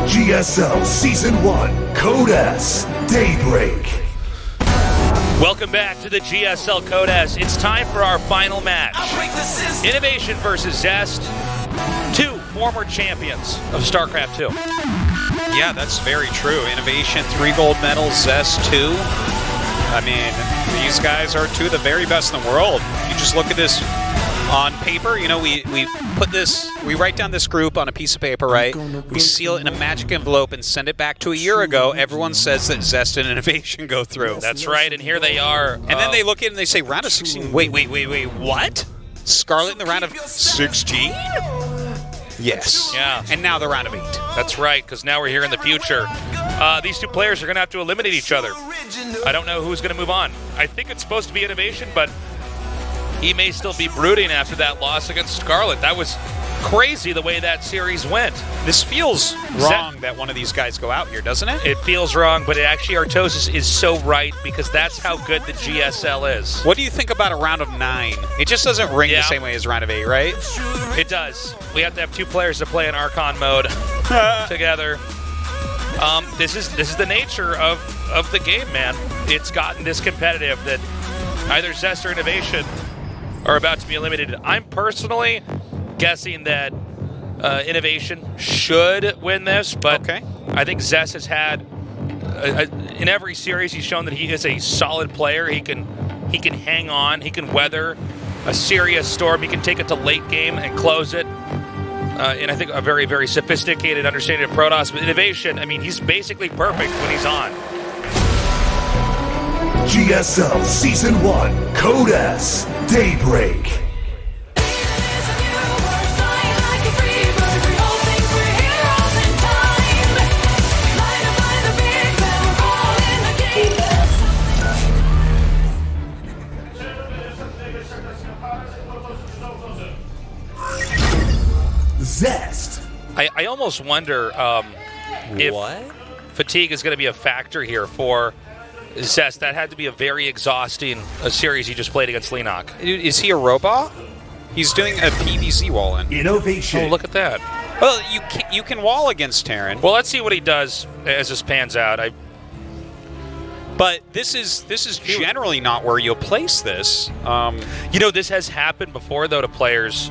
GSL Season 1, Code S, Daybreak. Welcome back to the GSL Code S. It's time for our final match. INnoVation versus Zest, two former champions of StarCraft 2. Yeah, that's very true. INnoVation, 3 gold medals, Zest, 2. I mean, these guys are two of the very best in the world. You just look at this on paper, you know, we put this, we write down this group on a piece of paper, right? We seal it in a magic envelope and send it back to a year ago. Everyone says that Zest and INnoVation go through. That's right, and here they are. And then they look in and they say, round of 16, wait, what? Scarlett in the round of 16? Yes. Yeah. And now the round of 8. That's right, because now we're here in the future. These two players are going to have to eliminate each other. I don't know who's going to move on. I think it's supposed to be INnoVation, but he may still be brooding after that loss against Scarlett. That was crazy the way that series went. This feels wrong that one of these guys go out here, doesn't it? It feels wrong, but actually Artosis is so right because that's how good the GSL is. What do you think about a round of 9? It just doesn't ring the same way as a round of 8, right? It does. We have to have 2 players to play in Archon mode together. This is the nature of the game, man. It's gotten this competitive that either Zest or INnoVation are about to be eliminated. I'm personally guessing that INnoVation should win this, but I think Zest has had in every series he's shown that he is a solid player. He can hang on. He can weather a serious storm. He can take it to late game and close it. And I think a very, very sophisticated understanding of Protoss. But INnoVation, I mean, he's basically perfect when he's on. GSL Season 1, Code S, Daybreak. Zest. I almost wonder if fatigue is going to be a factor here for Zest. That had to be a very exhausting series he just played against Leenock. Is he a robot? He's doing a PVZ wall in. INnoVation. Oh, look at that. Well, you can wall against Terran. Well, let's see what he does as this pans out. But this is generally not where you'll place this. You know, this has happened before, though, to players.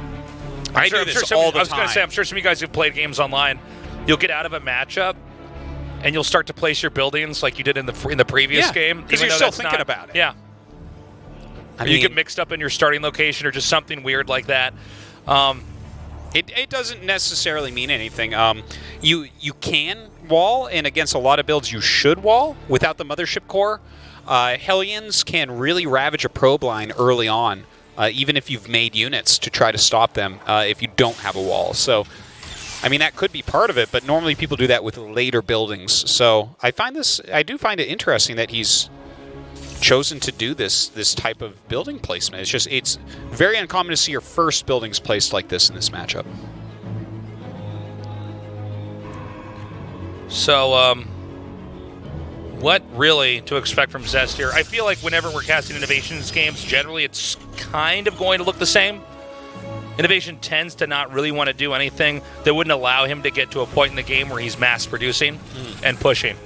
I do this all the time. I was going to say, I'm sure some of you guys who've played games online, you'll get out of a matchup, and you'll start to place your buildings like you did in the previous game. Because you're still thinking about it. Yeah. I mean, you get mixed up in your starting location or just something weird like that. It doesn't necessarily mean anything. You can wall, and against a lot of builds you should wall without the mothership core. Hellions can really ravage a probe line early on, even if you've made units to try to stop them if you don't have a wall. So, I mean, that could be part of it, but normally people do that with later buildings. So I do find it interesting that he's chosen to do this type of building placement. It's very uncommon to see your first buildings placed like this in this matchup. So, what really to expect from Zest here? I feel like whenever we're casting INnoVation's games, generally it's kind of going to look the same. INnoVation tends to not really want to do anything that wouldn't allow him to get to a point in the game where he's mass producing and pushing.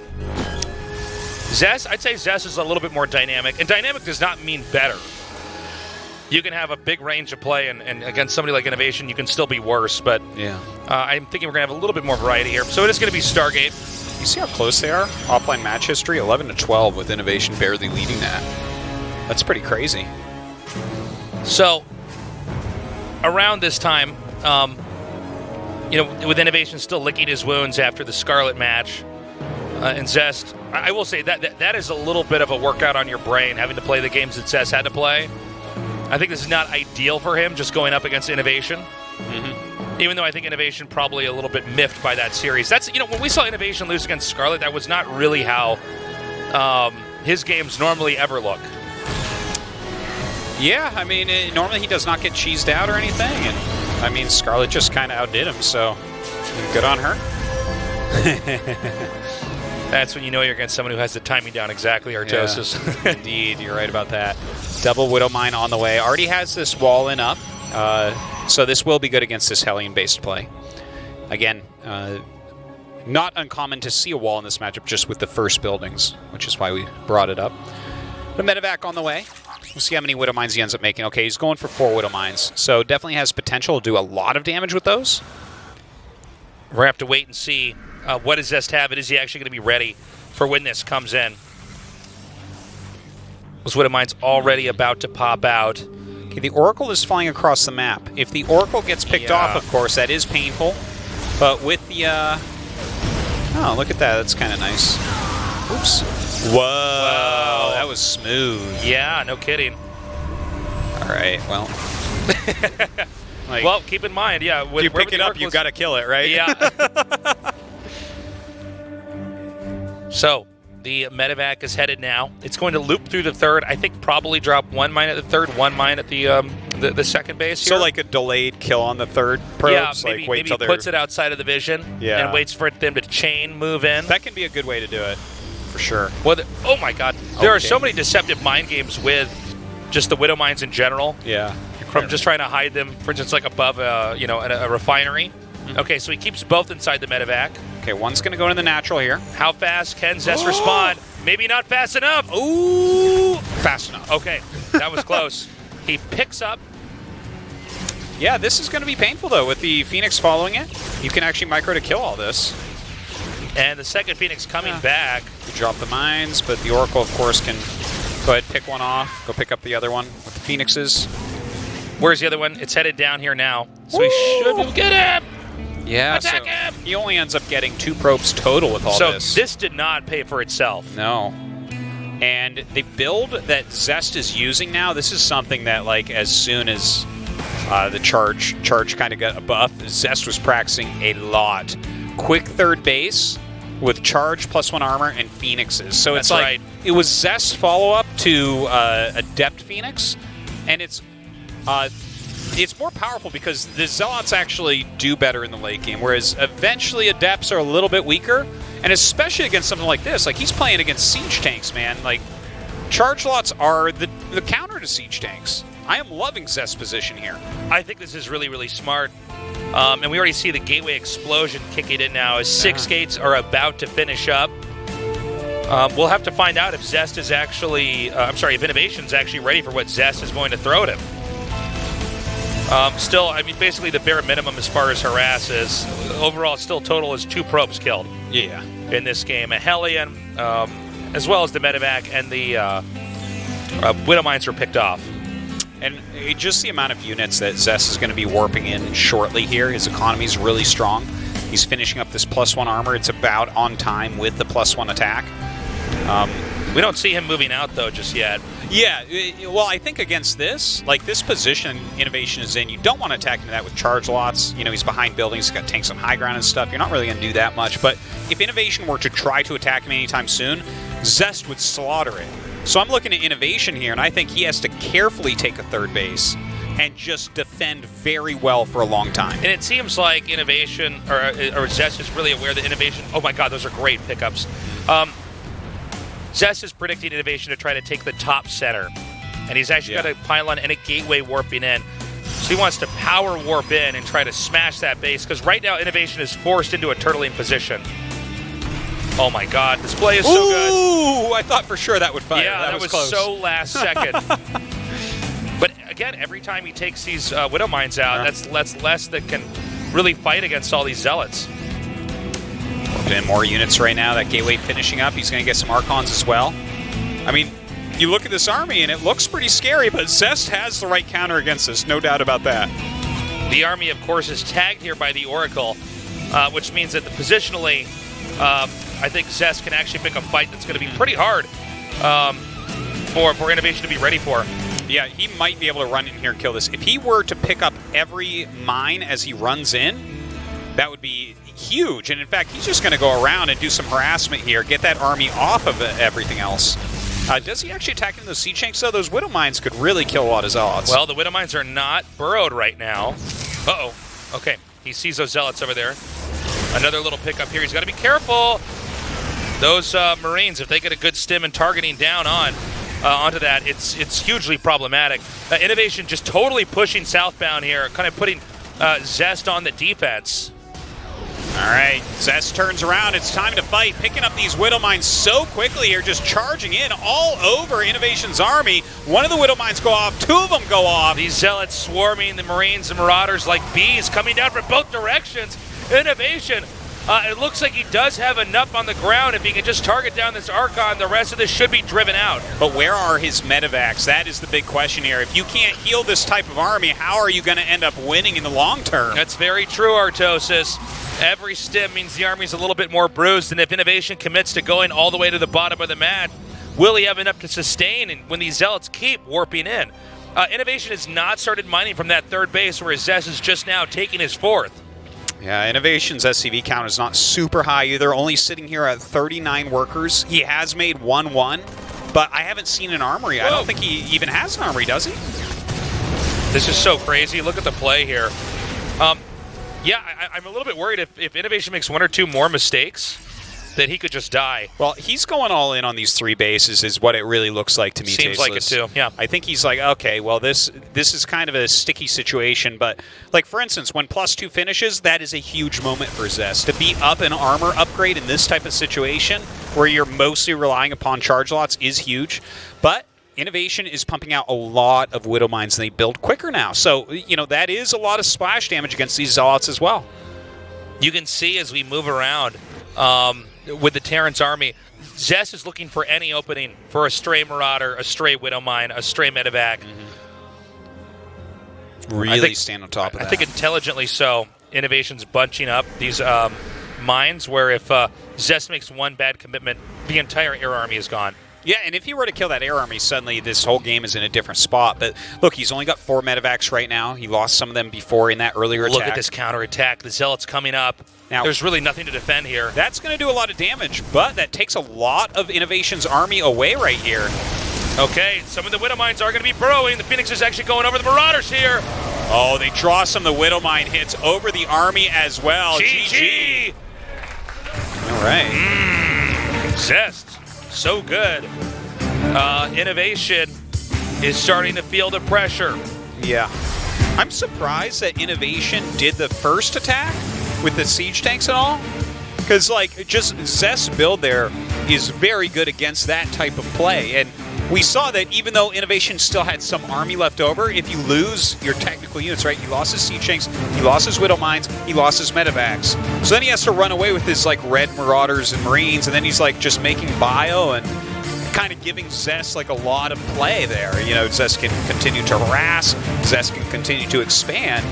Zest, I'd say Zest is a little bit more dynamic, and dynamic does not mean better. You can have a big range of play, and against somebody like INnoVation, you can still be worse, but yeah, I'm thinking we're going to have a little bit more variety here. So it is going to be Stargate. You see how close they are? Offline match history, 11-12, with INnoVation barely leading that. That's pretty crazy. So, around this time, you know, with INnoVation still licking his wounds after the Scarlett match, and Zest, I will say that is a little bit of a workout on your brain, having to play the games that Zest had to play. I think this is not ideal for him, just going up against INnoVation. Even though I think INnoVation probably a little bit miffed by that series. That's, you know, when we saw INnoVation lose against Scarlett, that was not really how his games normally ever look. Yeah, I mean, normally he does not get cheesed out or anything, and I mean, Scarlett just kind of outdid him, so good on her. That's when you know you're against someone who has the timing down exactly, Artosis. Yeah, indeed, you're right about that. Double Widow Mine on the way. Already has this wall in up, so this will be good against this Hellion-based play. Again, Not uncommon to see a wall in this matchup just with the first buildings, which is why we brought it up. The medevac on the way. We'll see how many Widow Mines he ends up making. Okay, he's going for 4 Widow Mines, so definitely has potential to do a lot of damage with those. We're going to have to wait and see what does Zest have, and is he actually going to be ready for when this comes in. Those Widow Mines already about to pop out. Okay, the Oracle is flying across the map. If the Oracle gets picked off, of course, that is painful. But with the... Oh, look at that. That's kind of nice. Oops. Whoa. That was smooth. Yeah, no kidding. All right, well... Like, well, keep in mind, yeah. If you pick it up, you got to kill it, right? Yeah. So, the medevac is headed now. It's going to loop through the third. I think probably drop 1 mine at the third, 1 mine at the second base here. So like a delayed kill on the third probes? Yeah, maybe, like wait maybe till he puts it outside of the vision and waits for them to chain move in. That can be a good way to do it, for sure. Well, oh my God. There are so many deceptive mind games with just the Widow Mines in general. Yeah. From just trying to hide them, for instance, like above a refinery. Mm-hmm. Okay, so he keeps both inside the medevac. Okay, one's going to go into the natural here. How fast can Zest respond? Maybe not fast enough. Ooh, fast enough. Okay, that was close. He picks up. Yeah, this is going to be painful, though, with the Phoenix following it. You can actually micro to kill all this. And the second Phoenix coming back. You drop the mines, but the Oracle, of course, can go ahead, pick one off, go pick up the other one with the Phoenixes. Where's the other one? It's headed down here now. So he should get him. Yeah, attack him. He only ends up getting 2 probes total with all this. So this did not pay for itself. No. And the build that Zest is using now, this is something that, like, as soon as the charge kind of got a buff, Zest was practicing a lot. Quick third base with charge +1 armor and Phoenixes. So it's like it was Zest's follow-up to Adept Phoenix, and it's more powerful because the Zealots actually do better in the late game, whereas eventually Adepts are a little bit weaker, and especially against something like this. Like, he's playing against siege tanks, man. Like, charge lots are the counter to siege tanks. I am loving Zest's position here. I think this is really, really smart. And we already see the Gateway Explosion kicking in now as 6 gates are about to finish up. We'll have to find out if Zest is actually... if INnoVation's actually ready for what Zest is going to throw at him. Still, I mean, basically the bare minimum as far as harass is. Overall, still total is 2 probes killed. Yeah. In this game. A Hellion, as well as the medevac and the Widow Mines were picked off. And just the amount of units that Zest is going to be warping in shortly here. His economy is really strong. He's finishing up this +1 armor. It's about on time with the +1 attack. We don't see him moving out, though, just yet. Yeah, well, I think against this, like this position INnoVation is in, you don't want to attack into that with charge lots. You know, he's behind buildings, he's got tanks on high ground and stuff. You're not really going to do that much. But if INnoVation were to try to attack him anytime soon, Zest would slaughter it. So I'm looking at INnoVation here, and I think he has to carefully take a third base and just defend very well for a long time. And it seems like INnoVation, or Zest is really aware that INnoVation... Oh my God, those are great pickups. Zest is predicting INnoVation to try to take the top center. And he's actually got a pylon and a gateway warping in. So he wants to power warp in and try to smash that base, because right now INnoVation is forced into a turtling position. Oh my God, this play is so good. Ooh, I thought for sure that would fire. Yeah, that was close. so last second. But again, every time he takes these Widow Mines out, that's less that can really fight against all these Zealots. And more units right now. That gateway finishing up. He's going to get some Archons as well. I mean, you look at this army and it looks pretty scary, but Zest has the right counter against this, no doubt about that. The army, of course, is tagged here by the Oracle, which means that positionally, I think Zest can actually pick a fight that's going to be pretty hard for INnoVation to be ready for. Yeah, he might be able to run in here and kill this. If he were to pick up every mine as he runs in, that would be huge. And in fact, he's just going to go around and do some harassment here, get that army off of everything else. Does he actually attack into those siege tanks, though? Those Widow Mines could really kill a lot of Zealots. Well, the Widow Mines are not burrowed right now. Uh-oh. Okay, he sees those Zealots over there. Another little pickup here. He's got to be careful. Those Marines, if they get a good stim and targeting down onto that, it's hugely problematic. INnoVation just totally pushing southbound here, kind of putting Zest on the defense. All right, Zest turns around. It's time to fight. Picking up these Widow Mines so quickly here, just charging in all over INnoVation's army. One of the Widow Mines go off, 2 of them go off. These Zealots swarming the Marines and Marauders like bees coming down from both directions. INnoVation, it looks like he does have enough on the ground. If he can just target down this Archon, the rest of this should be driven out. But where are his medevacs? That is the big question here. If you can't heal this type of army, how are you going to end up winning in the long term? That's very true, Artosis. Every stim means the army's a little bit more bruised, and if INnoVation commits to going all the way to the bottom of the map, will he have enough to sustain and when these Zealots keep warping in? INnoVation has not started mining from that third base where Zest is just now taking his 4th. Yeah, INnoVation's SCV count is not super high either, only sitting here at 39 workers. He has made 1-1, but I haven't seen an armory. Whoa. I don't think he even has an armory, does he? This is so crazy. Look at the play here. Yeah, I'm a little bit worried if INnoVation makes 1 or 2 more mistakes, that he could just die. Well, he's going all in on these 3 bases is what it really looks like to me. Seems like it too, yeah. I think he's like, okay, well, this is kind of a sticky situation, but like, for instance, when +2 finishes, that is a huge moment for Zest. To be up an armor upgrade in this type of situation, where you're mostly relying upon charge lots, is huge, but INnoVation is pumping out a lot of Widow Mines, and they build quicker now. So, you know, that is a lot of splash damage against these Zealots as well. You can see as we move around with the Terrans army, Zest is looking for any opening for a stray Marauder, a stray Widow Mine, a stray medevac. Really stand on top of that. I think intelligently so. INnoVation's bunching up these mines where if Zest makes 1 bad commitment, the entire air army is gone. Yeah, and if he were to kill that air army, suddenly this whole game is in a different spot. But look, he's only got 4 medevacs right now. He lost some of them before in that earlier attack. Look at this counterattack. The Zealots coming up. Now, there's really nothing to defend here. That's going to do a lot of damage, but that takes a lot of INnoVation's army away right here. Okay, some of the Widow Mines are going to be burrowing. The Phoenix is actually going over the Marauders here. Oh, they draw some of the Widow Mine hits over the army as well. GG! All right. Zest. So good. INnoVation is starting to feel the pressure. Yeah. I'm surprised that INnoVation did the first attack with the siege tanks and all. Because, like, just Zest's build there is very good against that type of play. And we saw that even though INnoVation still had some army left over, if you lose your technical units, right, he lost his siege tanks, he lost his Widow Mines, he lost his medevacs. So then he has to run away with his, like, red Marauders and Marines, and then he's, like, just making bio and kind of giving Zest, like, a lot of play there. You know, Zest can continue to harass, Zest can continue to expand,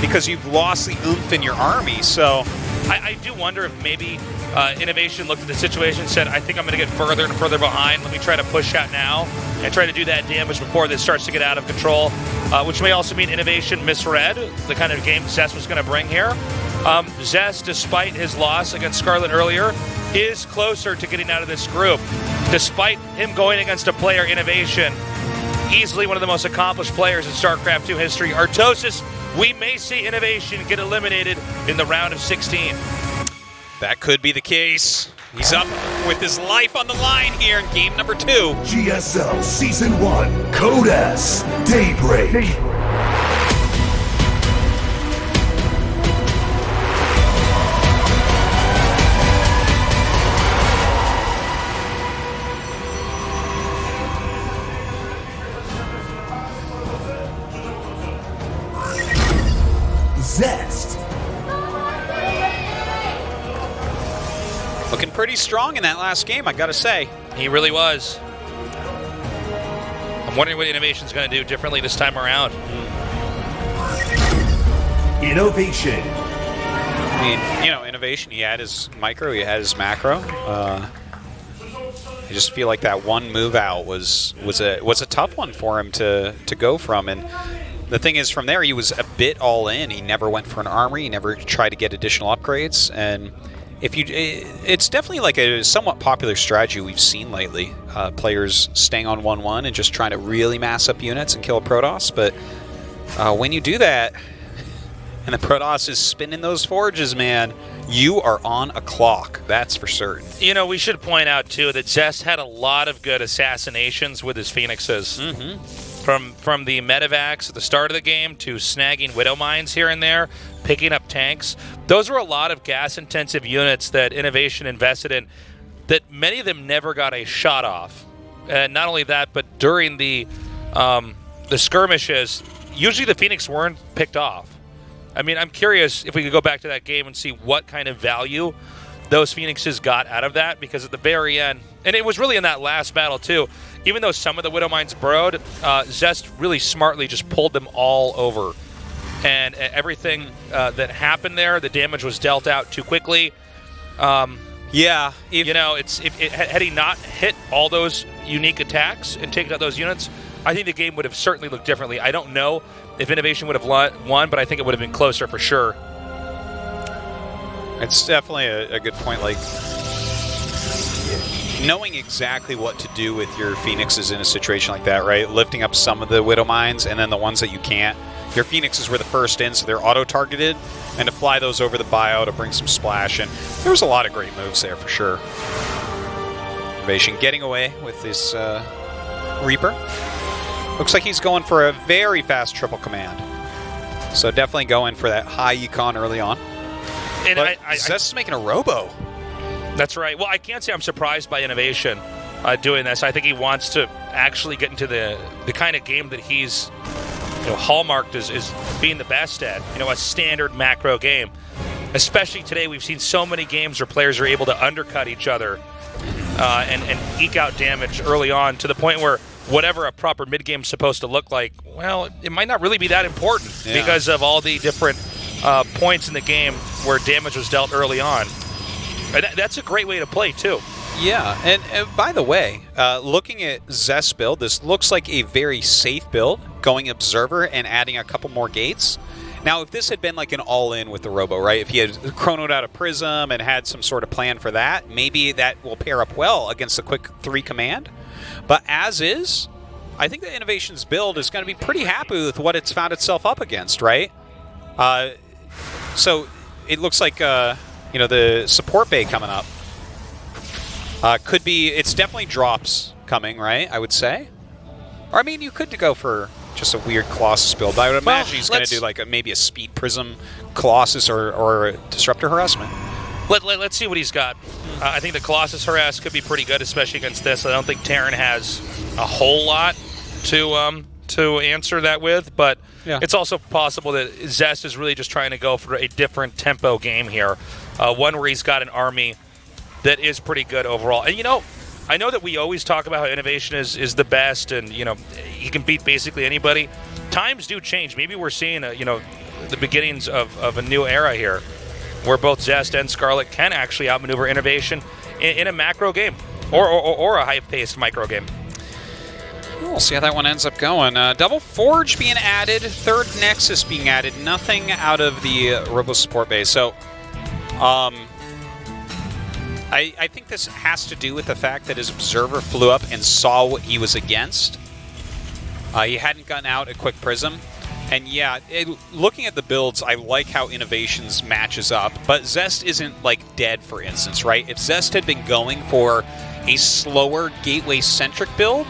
because you've lost the oomph in your army. So I do wonder if maybe INnoVation looked at the situation and said, I think I'm going to get further and further behind. Let me try to push out now and try to do that damage before this starts to get out of control, which may also mean INnoVation misread the kind of game Zest was going to bring here. Zest, despite his loss against Scarlett earlier, is closer to getting out of this group. Despite him going against a player, INnoVation, easily one of the most accomplished players in StarCraft 2 history. Artosis, we may see INnoVation get eliminated in the round of 16. That could be the case. He's up with his life on the line here in game number 2. GSL Season 1, Code S, Daybreak. Zest. Looking pretty strong in that last game, I gotta say. He really was. I'm wondering what INnoVation's going to do differently this time around. INnoVation. I mean, you know, INnoVation, he had his micro, he had his macro. I just feel like that one move out was a tough one for him to go from. And the thing is, from there, he was a bit all in. He never went for an armory. He never tried to get additional upgrades. And it's definitely like a somewhat popular strategy we've seen lately. Players staying on 1-1 and just trying to really mass up units and kill a Protoss. But when you do that, and the Protoss is spinning those forges, man, you are on a clock. That's for certain. You know, we should point out, too, that Zest had a lot of good assassinations with his Phoenixes. From the medevacs at the start of the game to snagging Widow Mines here and there, picking up tanks. Those were a lot of gas-intensive units that INnoVation invested in that many of them never got a shot off. And not only that, but during the skirmishes, usually the Phoenix weren't picked off. I mean, I'm curious if we could go back to that game and see what kind of value those Phoenixes got out of that, because at the very end, and it was really in that last battle too, even though some of the Widow Mines burrowed, Zest really smartly just pulled them all over. And everything that happened there, the damage was dealt out too quickly. Yeah. Had he not hit all those unique attacks and taken out those units, I think the game would have certainly looked differently. I don't know if INnoVation would have won, but I think it would have been closer for sure. It's definitely a good point. Like, knowing exactly what to do with your Phoenixes in a situation like that, right? Lifting up some of the Widow Mines, and then the ones that you can't. Your Phoenixes were the first in, so they're auto-targeted, and to fly those over the bio to bring some splash in. There was a lot of great moves there, for sure. INnoVation getting away with this Reaper. Looks like he's going for a very fast triple command. So definitely going for that high econ early on. And but Zest is making a robo. That's right. Well, I can't say I'm surprised by INnoVation doing this. I think he wants to actually get into the kind of game that he's hallmarked is being the best at. A standard macro game. Especially today, we've seen so many games where players are able to undercut each other and eke out damage early on, to the point where whatever a proper mid-game is supposed to look like, well, it might not really be that important because of all the different points in the game where damage was dealt early on. And that's a great way to play, too. Yeah, and by the way, looking at Zest's build, this looks like a very safe build, going Observer and adding a couple more gates. Now, if this had been like an all-in with the Robo, right, if he had chronoed out a Prism and had some sort of plan for that, maybe that will pair up well against the quick 3 command. But as is, I think that INnoVation's build is going to be pretty happy with what it's found itself up against, right? So it looks like, the support bay coming up. Could be, it's definitely drops coming, right, I would say? Or, I mean, you could go for just a weird Colossus build. I would imagine he's going to do like maybe a Speed Prism Colossus or a Disruptor Harassment. Let's see what he's got. I think the Colossus Harass could be pretty good, especially against this. I don't think Terran has a whole lot to answer that with, but it's also possible that Zest is really just trying to go for a different tempo game here. One where he's got an army that is pretty good overall. And, I know that we always talk about how INnoVation is the best and, he can beat basically anybody. Times do change. Maybe we're seeing, the beginnings of a new era here where both Zest and Scarlett can actually outmaneuver INnoVation in a macro game or a high-paced micro game. We'll see how that one ends up going. Double Forge being added, third Nexus being added, nothing out of the Robo support base. So, I think this has to do with the fact that his Observer flew up and saw what he was against. He hadn't gotten out a quick Prism. And looking at the builds, I like how INnoVation's matches up. But Zest isn't, like, dead, for instance, right? If Zest had been going for a slower gateway-centric build,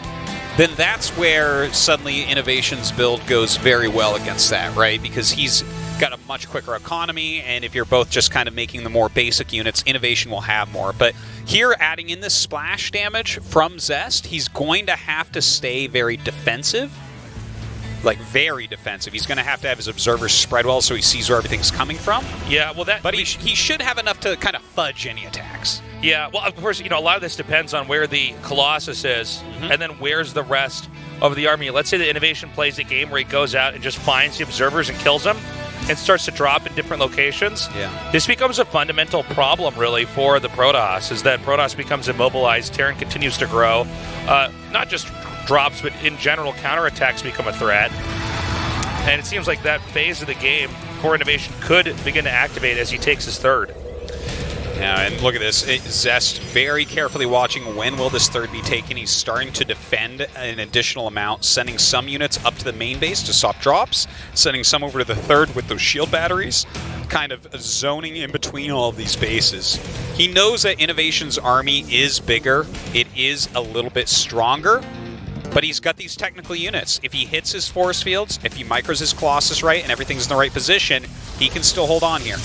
then that's where suddenly INnoVation's build goes very well against that, right? Because he's got a much quicker economy, and if you're both just kind of making the more basic units, INnoVation will have more. But here, adding in this splash damage from Zest, he's going to have to stay very defensive. Like, very defensive. He's going to have his observers spread well so he sees where everything's coming from. Yeah, well, But he should have enough to kind of fudge any attacks. Yeah, well, of course, a lot of this depends on where the Colossus is, and then where's the rest of the army. Let's say that INnoVation plays a game where he goes out and just finds the observers and kills them and starts to drop in different locations. Yeah. This becomes a fundamental problem, really, for the Protoss, is that Protoss becomes immobilized, Terran continues to grow. Not just drops, but in general, counterattacks become a threat. And it seems like that phase of the game for INnoVation could begin to activate as he takes his third. Yeah, and look at this. Zest very carefully watching when will this third be taken. He's starting to defend an additional amount, sending some units up to the main base to stop drops, sending some over to the third with those shield batteries, kind of zoning in between all of these bases. He knows that INnoVation's army is bigger. It is a little bit stronger. But he's got these technical units. If he hits his force fields, if he micros his Colossus right, and everything's in the right position, he can still hold on here.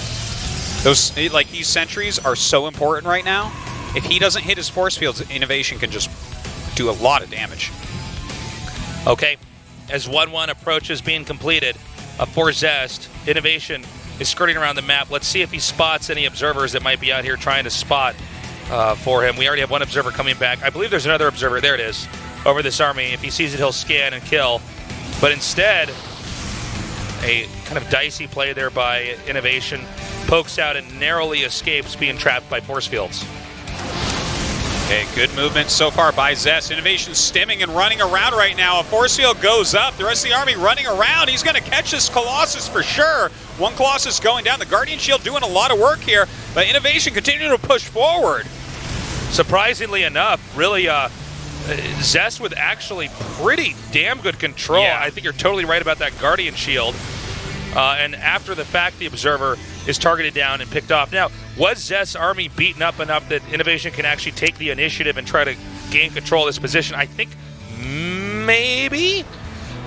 Those, like, these sentries are so important right now. If he doesn't hit his force fields, INnoVation can just do a lot of damage. Okay, as 1-1 approaches being completed for Zest, INnoVation is skirting around the map. Let's see if he spots any observers that might be out here trying to spot for him. We already have one observer coming back. I believe there's another observer. There it is, over this army. If he sees it, he'll scan and kill. But instead, a kind of dicey play there by INnoVation. Pokes out and narrowly escapes being trapped by force fields. Okay, good movement so far by Zest. INnoVation stimming and running around right now. A force field goes up. The rest of the army running around. He's going to catch this Colossus for sure. One Colossus going down. The Guardian Shield doing a lot of work here, but INnoVation continuing to push forward. Surprisingly enough, really, Zest with actually pretty damn good control. Yeah. I think you're totally right about that Guardian Shield. And after the fact, the observer is targeted down and picked off. Now, was Zest's army beaten up enough that INnoVation can actually take the initiative and try to gain control of this position? I think maybe.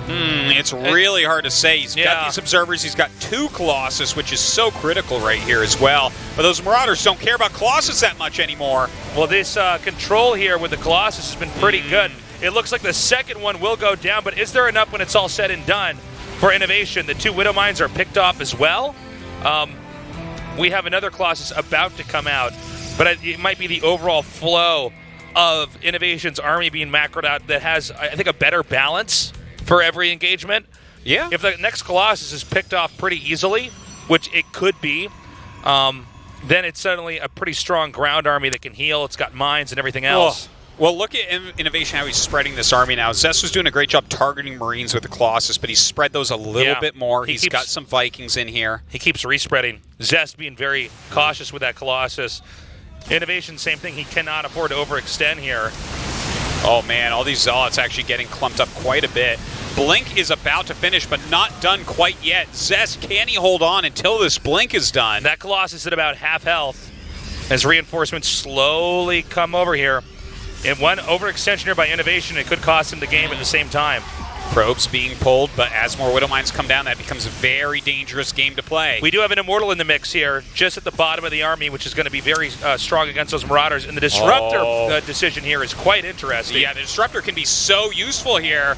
It's really hard to say. He's got these observers. He's got 2 Colossus, which is so critical right here as well. But those Marauders don't care about Colossus that much anymore. Well, this control here with the Colossus has been pretty good. It looks like the second one will go down, but is there enough when it's all said and done for INnoVation? The 2 Widow Mines are picked off as well. We have another Colossus about to come out, but it might be the overall flow of INnoVation's army being macroed out that has, I think, a better balance for every engagement. Yeah. If the next Colossus is picked off pretty easily, which it could be, then it's suddenly a pretty strong ground army that can heal. It's got mines and everything else. Well, look at INnoVation, how he's spreading this army now. Zest was doing a great job targeting Marines with the Colossus, but he's spread those a little bit more. He's got some Vikings in here. He keeps respreading. Zest being very cautious with that Colossus. INnoVation, same thing. He cannot afford to overextend here. Oh, man, all these Zealots actually getting clumped up quite a bit. Blink is about to finish, but not done quite yet. Zest, can he hold on until this Blink is done? That Colossus at about half health as reinforcements slowly come over here. And one overextension here by INnoVation, it could cost him the game at the same time. Probes being pulled, but as more Widow Mines come down, that becomes a very dangerous game to play. We do have an Immortal in the mix here, just at the bottom of the army, which is going to be very strong against those Marauders. And the Disruptor decision here is quite interesting. Yeah, the Disruptor can be so useful here.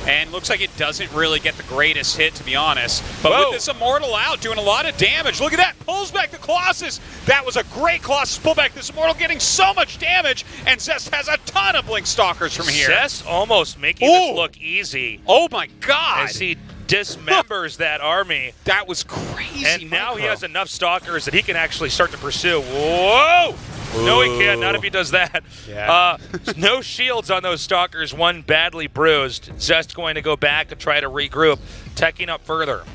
And looks like it doesn't really get the greatest hit, to be honest. But with this Immortal out, doing a lot of damage. Look at that. Pulls back the Colossus. That was a great Colossus pullback. This Immortal getting so much damage. And Zest has a ton of Blink Stalkers from here. Zest almost making this look easy. Oh, my God. As he dismembers that army. That was crazy. And now he has enough Stalkers that he can actually start to pursue. Whoa! Ooh. No, he can't. Not if he does that. Yeah. No shields on those Stalkers. One badly bruised. Zest going to go back and try to regroup. Teching up further.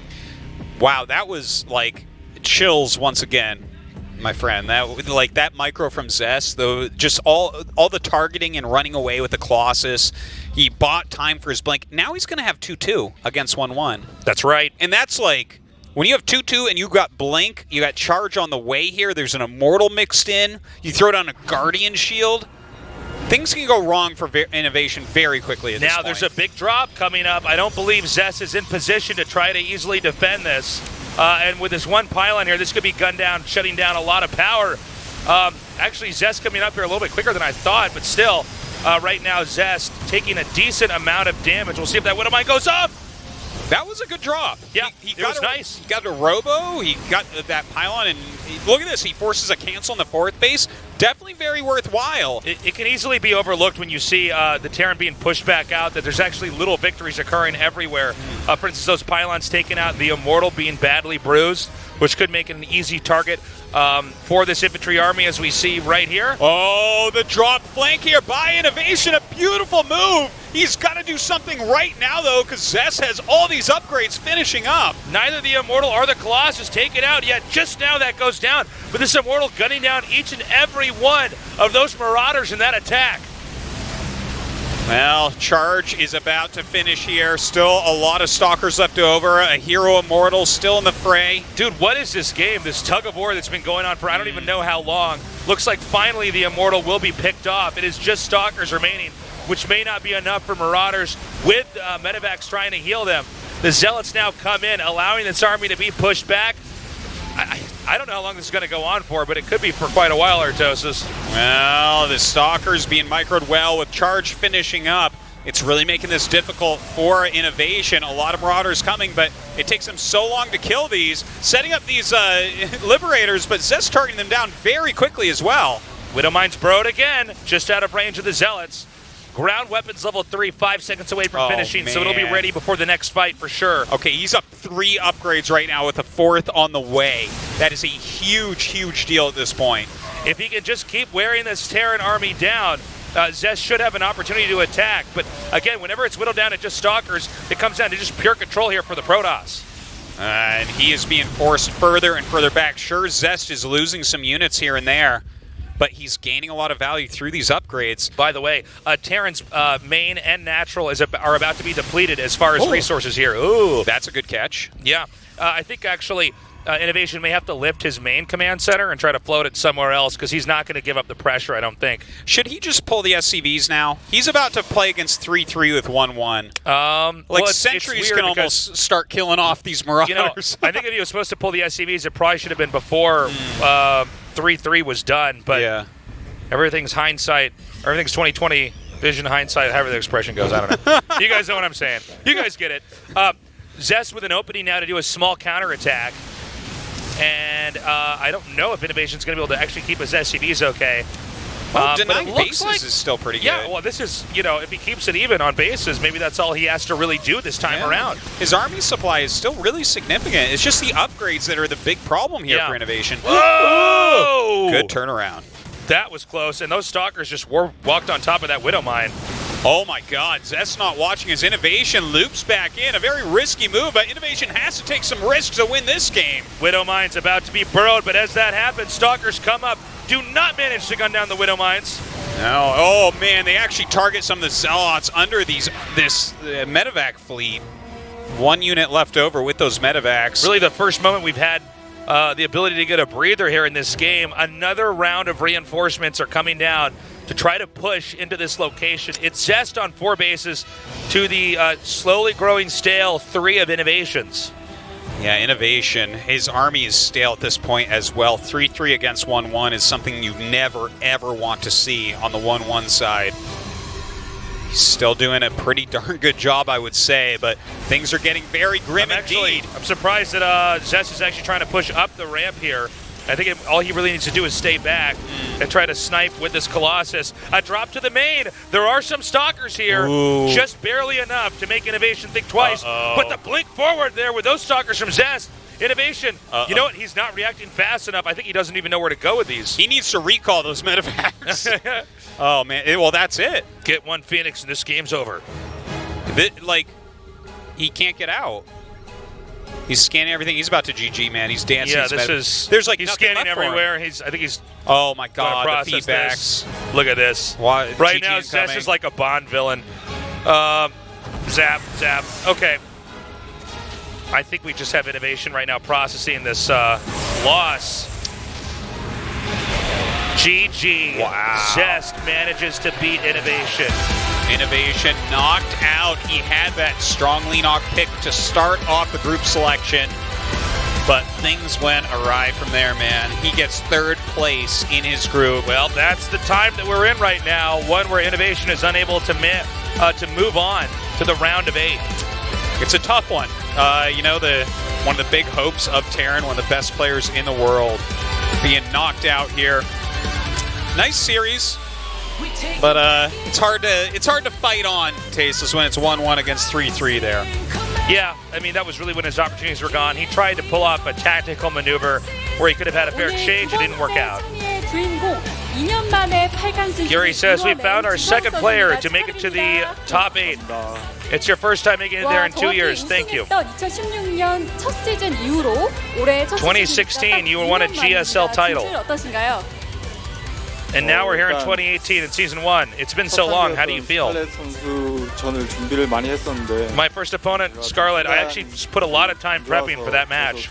Wow, that was like chills once again, my friend. That micro from Zest, though, just all the targeting and running away with the Colossus. He bought time for his Blink. Now he's going to have 2-2 against 1-1. That's right. And that's like, when you have 2-2 and you got Blink, you got Charge on the way here, there's an Immortal mixed in, you throw down a Guardian Shield, things can go wrong for INnoVation very quickly at this point. Now there's a big drop coming up. I don't believe Zest is in position to try to easily defend this. And with this one pylon here, this could be gunned down, shutting down a lot of power. Actually, Zest coming up here a little bit quicker than I thought, but still, right now, Zest taking a decent amount of damage. We'll see if that Widow Mine goes up. That was a good drop. Yeah, it was nice. He got a Robo, he got that pylon, and look at this. He forces a cancel in the 4th base. Definitely very worthwhile. It can easily be overlooked when you see the Terran being pushed back out, that there's actually little victories occurring everywhere. For instance, those pylons taken out, the Immortal being badly bruised, which could make it an easy target for this infantry army, as we see right here. Oh, the drop flank here by INnoVation. A beautiful move. He's got to do something right now, though, because Zest has all these upgrades finishing up. Neither the Immortal or the Colossus take it out yet. Just now that goes down. But this Immortal gunning down each and every one of those Marauders in that attack. Well, Charge is about to finish here. Still a lot of Stalkers left over. A Hero Immortal still in the fray. Dude, what is this game? This tug of war that's been going on for I don't even know how long. Looks like finally the Immortal will be picked off. It is just Stalkers remaining. which may not be enough for Marauders with Medivacs trying to heal them. The Zealots now come in, allowing this army to be pushed back. I don't know how long this is going to go on for, but it could be for quite a while, Artosis. Well, the Stalkers being microed well with Charge finishing up. It's really making this difficult for INnoVation. A lot of Marauders coming, but it takes them so long to kill these. Setting up these Liberators, but Zest targeting them down very quickly as well. Widowmine's broed again, just out of range of the Zealots. Ground weapons level 3, 5 seconds away from finishing, so it'll be ready before the next fight for sure. Okay, he's up 3 upgrades right now with a 4th on the way. That is a huge, huge deal at this point. If he can just keep wearing this Terran army down, Zest should have an opportunity to attack. But again, whenever it's whittled down to just Stalkers, it comes down to just pure control here for the Protoss. And he is being forced further and further back. Sure, Zest is losing some units here and there, but he's gaining a lot of value through these upgrades. By the way, Terran's main and natural are about to be depleted as far as resources here. Ooh, that's a good catch. Yeah, I think actually INnoVation may have to lift his main command center and try to float it somewhere else because he's not going to give up the pressure, I don't think. Should he just pull the SCVs now? He's about to play against 3-3 with 1-1. Well, Sentries can almost start killing off these Marauders. You know, I think if he was supposed to pull the SCVs, it probably should have been before 3-3 was done, but everything's hindsight. Everything's 2020 vision hindsight, however the expression goes. I don't know. You guys know what I'm saying. You guys get it. Zest with an opening now to do a small counterattack. And I don't know if INnoVation's going to be able to actually keep his SCVs okay. Well, denying bases is still pretty good. Yeah, well, this is, if he keeps it even on bases, maybe that's all he has to really do this time around. His army supply is still really significant. It's just the upgrades that are the big problem here for INnoVation. Whoa! Good turnaround. That was close, and those Stalkers just walked on top of that Widowmine. Oh my god, Zest not watching as INnoVation loops back in. A very risky move, but INnoVation has to take some risks to win this game. Widowmine's about to be burrowed, but as that happens, Stalkers come up, do not manage to gun down the Widowmines. No, oh man, they actually target some of the Zealots under this medevac fleet. 1 unit left over with those medevacs. Really the first moment we've had the ability to get a breather here in this game. Another round of reinforcements are coming down to try to push into this location. It's Zest on 4 bases to the slowly growing stale 3 of INnoVation's. Yeah, INnoVation, his army is stale at this point as well. 3-3 against 1-1 is something you never, ever want to see on the 1-1 side. He's still doing a pretty darn good job, I would say, but things are getting very grim indeed. I'm surprised that Zest is actually trying to push up the ramp here. I think all he really needs to do is stay back and try to snipe with this Colossus. A drop to the main. There are some Stalkers here, just barely enough to make INnoVation think twice. But the blink forward there with those Stalkers from Zest. INnoVation, you know what? He's not reacting fast enough. I think he doesn't even know where to go with these. He needs to recall those medevacs. Oh, man. Well, that's it. Get 1 Phoenix and this game's over. He can't get out. He's scanning everything. He's about to GG, man. He's dancing. Yeah, this is. There's he's scanning everywhere. I think he's. Oh my God! The feedbacks. This. Look at this. Right now, Zest is like a Bond villain. Zap, zap. Okay. I think we just have INnoVation right now processing this loss. GG. Wow. Zest manages to beat INnoVation. INnoVation knocked out. He had that strong Leenock pick to start off the group selection, but things went awry from there, man. He gets 3rd place in his group. Well, that's the time that we're in right now, one where INnoVation is unable to move on to the round of 8. It's a tough one. One of the big hopes of Terran, one of the best players in the world, being knocked out here. Nice series. But it's hard to fight on Tasteless when it's 1-1 against 3-3 there. Yeah, I mean, that was really when his opportunities were gone. He tried to pull off a tactical maneuver where he could have had a fair exchange. It didn't work out. Gary says, we found our 2nd player to make it to the top 8. It's your first time making it there in 2 years. Thank you. 2016, you won a GSL title. And now we're here in 2018 in Season 1. It's been so long. How do you feel? My first opponent, Scarlett, I actually put a lot of time prepping for that match.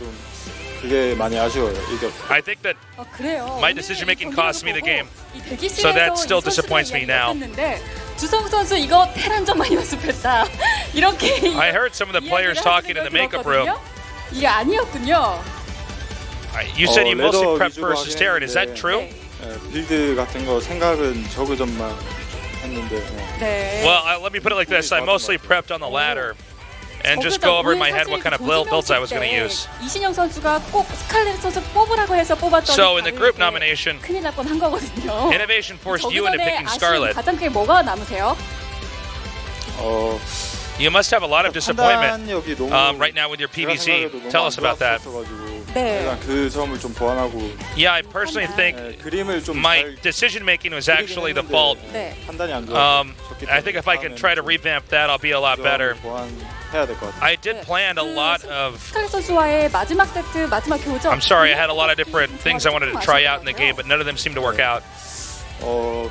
그게 많이 아쉬워요. 이게 I think that 그래요. my decision making cost me the game. So So that still disappoints me now. 주성 선수 이거 테란전 많이 연습했다. 이렇게 I heard some of the players talking in the makeup room. 이게 아니었군요. You said you mostly 레더 prepped 위주로 versus 하긴 Terran. Is that 했는데, true? 빌드 같은 거 생각은 저그전만 했는데. 네. Well, let me put it like this. I mostly prepped on the ladder and just go over in my head what kind of builds I was going to use. 이신영 선수가 꼭 스칼렛 선수 뽑으라고 해서 뽑았던. So in the group nomination, 큰일 날 뻔한 거거든요. INnoVation forced you into picking Scarlett. 가장 크게 뭐가 남으세요? You must have a lot of disappointment 판단력이 너무 right now with your 제가 PVZ. 생각해도 너무 Tell 안 us about that. 좋았어가지고 네. 일단 그 점을 좀 보완하고 Yeah, I personally think 그림을 좀 my 잘 decision making was actually the fault. 네. 판단이 안 좋아서 I think if I can try to revamp that, I'll be a lot better. 보완해야 될 것 같아요. I did plan a lot of. 스칼렛 선수와의 마지막 세트, 마지막 교전. I'm sorry, I had a lot of different things I wanted to try out in the game, but none of them seemed to work out.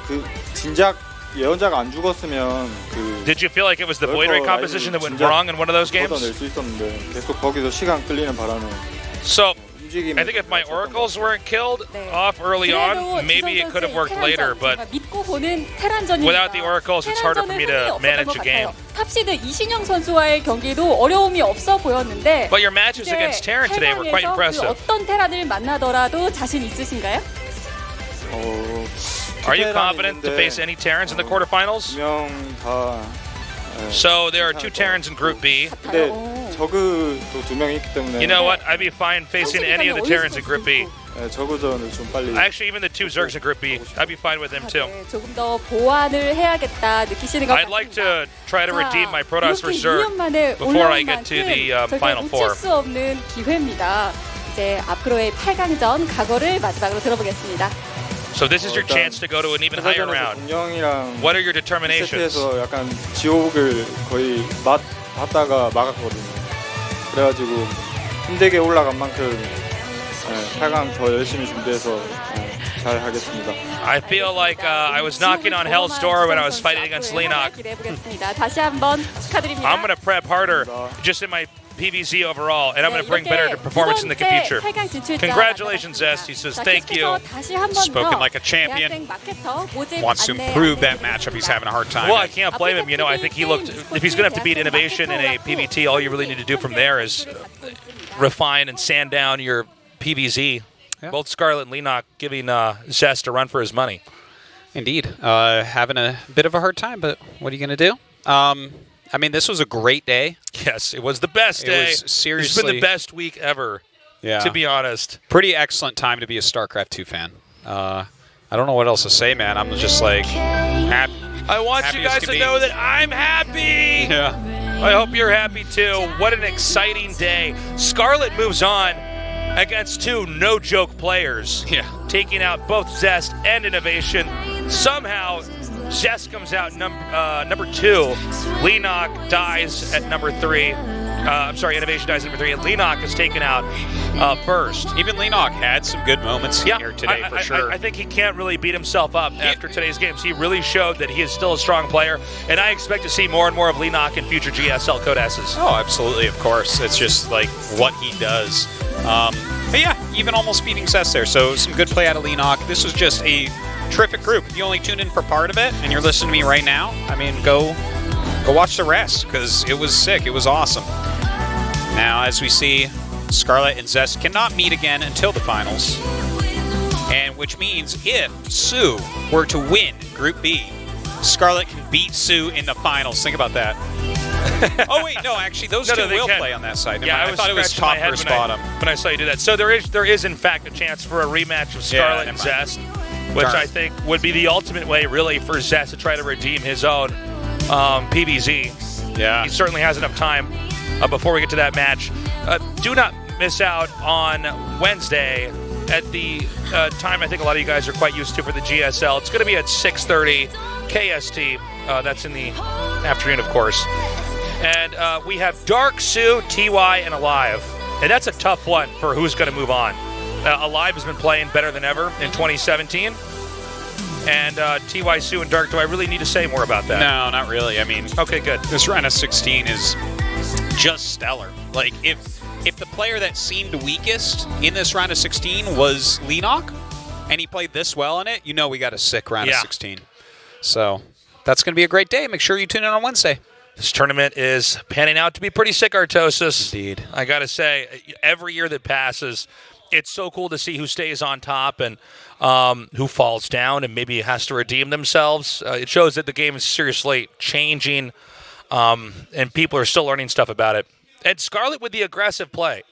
그 진작 예언자가 안 죽었으면 그 Did you feel like it was the void ray composition that went wrong in one of those games? 걷어낼 수 있었는데 계속 거기서 시간 끌리는 바람에 So 움직임이 I think if my oracles weren't killed 네. off early 그래도 on, maybe it could have worked later, but 제가 믿고 보는 테란전입니다. without the oracles, it's harder for me to manage a game. 탑시드 이신영 선수와의 경기도 어려움이 없어 보였는데. But your matches against Terran today were quite impressive. 어떤 테란을 만나더라도 자신 있으신가요? Are you confident to face any Terrans in the quarterfinals? So there are 2 Terrans in Group B. 근데 저그도 2명 있기 때문에 You know what? I'd be fine facing any of the Terrans in Group B. 저그전을 좀 빨리. Actually, even the 2 Zergs in Group B, I'd be fine with them too. 조금 더 보완을 해야겠다 느끼시는 것 I'd like to try to redeem my Protoss for Zerg 만에 before I get to the Final Four. 놓칠 수 없는 기회입니다. 이제 앞으로의 8강전 각오를 마지막으로 들어보겠습니다. So this is your chance to go to an even higher round. 공룡이랑 What are your determinations? 세트에서 약간 지옥을 거의 봤다가 막았거든요. 그래가지고 힘들게 올라간 만큼 8강 더 열심히 준비해서 잘 하겠습니다. I feel like I was knocking on hell's door when I was fighting against Leenock. 다시 한번 축하드립니다. I'm going to prep harder just in my PVZ overall, and I'm going to bring better performance in the future. Congratulations, Zest. He says thank you. Spoken like a champion. Wants to improve that matchup. He's having a hard time. Well, I can't blame him. You know, I think he looked. If he's going to have to beat INnoVation in a PVT, all you really need to do from there is refine and sand down your PVZ. Yeah. Both Scarlett and Leenock giving Zest a run for his money. Indeed. Having a bit of a hard time, but what are you going to do? I mean, this was a great day. Yes, it was the best day. It was seriously. It's been the best week ever, to be honest. Pretty excellent time to be a StarCraft 2 fan. I don't know what else to say, man. I'm just like happy. I want you guys to know that I'm happy. Yeah. I hope you're happy too. What an exciting day. Scarlett moves on against 2 no-joke players. Yeah. Taking out both Zest and INnoVation. Somehow, Zest comes out number 2. Leenock dies at number 3. I'm sorry, INnoVation dies at number 3, and Leenock is taken out first. Even Leenock had some good moments here today, for sure. I think he can't really beat himself up after today's games. He really showed that he is still a strong player, and I expect to see more and more of Leenock in future GSL Codesses. Oh, absolutely, of course. It's just like what he does. But yeah, even almost beating Zest there. So some good play out of Leenock. This was just a terrific group. If you only tuned in for part of it and you're listening to me right now, I mean, go watch the rest because it was sick. It was awesome. Now, as we see, Scarlett and Zest cannot meet again until the finals. And which means if Sue were to win Group B, Scarlett can beat Sue in the finals. Think about that. Oh, wait, no, actually, those two will play on that side. Yeah, I thought it was top versus bottom. When I saw you do that. So there is in fact, a chance for a rematch of Scarlett and Zest, which I think would be the ultimate way, really, for Zest to try to redeem his own PVZ. Yeah. He certainly has enough time before we get to that match. Do not miss out on Wednesday at the time I think a lot of you guys are quite used to for the GSL. It's going to be at 6:30 KST. That's in the afternoon, of course. And we have Dark, Sue, TY, and Alive. And that's a tough one for who's going to move on. Alive has been playing better than ever in 2017. And TY, Sue, and Dark, do I really need to say more about that? No, not really. I mean, okay, good. This round of 16 is just stellar. Like, if if the player that seemed weakest in this round of 16 was Leenock, and he played this well in it, you know we got a sick round of 16. So that's going to be a great day. Make sure you tune in on Wednesday. This tournament is panning out to be pretty sick, Artosis. Indeed. I got to say, every year that passes, it's so cool to see who stays on top and who falls down and maybe has to redeem themselves. It shows that the game is seriously changing, and people are still learning stuff about it. And Scarlett with the aggressive play.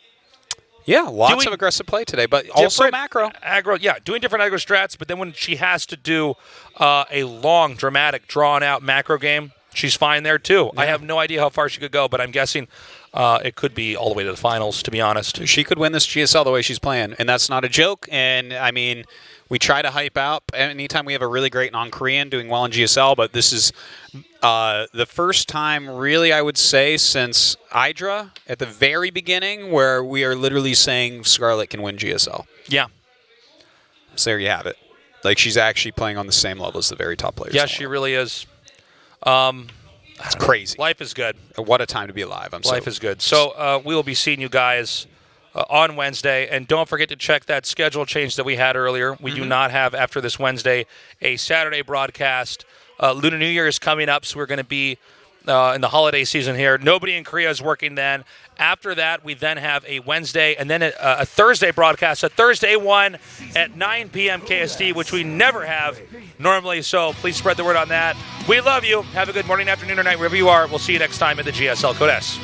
Yeah, lots of aggressive play today, but also macro. Aggro, yeah, doing different aggro strats, but then when she has to do a long, dramatic, drawn-out macro game, she's fine there too. Yeah. I have no idea how far she could go, but I'm guessing it could be all the way to the finals, to be honest. She could win this GSL the way she's playing, and that's not a joke. And, I mean, we try to hype up anytime we have a really great non-Korean doing well in GSL, but this is the first time, really, I would say, since Hydra at the very beginning where we are literally saying Scarlett can win GSL. Yeah. So there you have it. Like, she's actually playing on the same level as the very top players. Yeah, she really is. It's crazy. Life is good. What a time to be alive. Life is good. So we will be seeing you guys on Wednesday. And don't forget to check that schedule change that we had earlier. We do not have, after this Wednesday, a Saturday broadcast. Lunar New Year is coming up, so we're going to be in the holiday season here. Nobody in Korea is working then. After that, we then have a Wednesday and then a Thursday broadcast, a Thursday one at 9 p.m. KST, which we never have normally, so please spread the word on that. We love you. Have a good morning, afternoon, or night, wherever you are. We'll see you next time at the GSL Code S.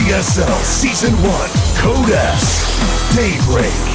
GSL Season 1 Code S Daybreak.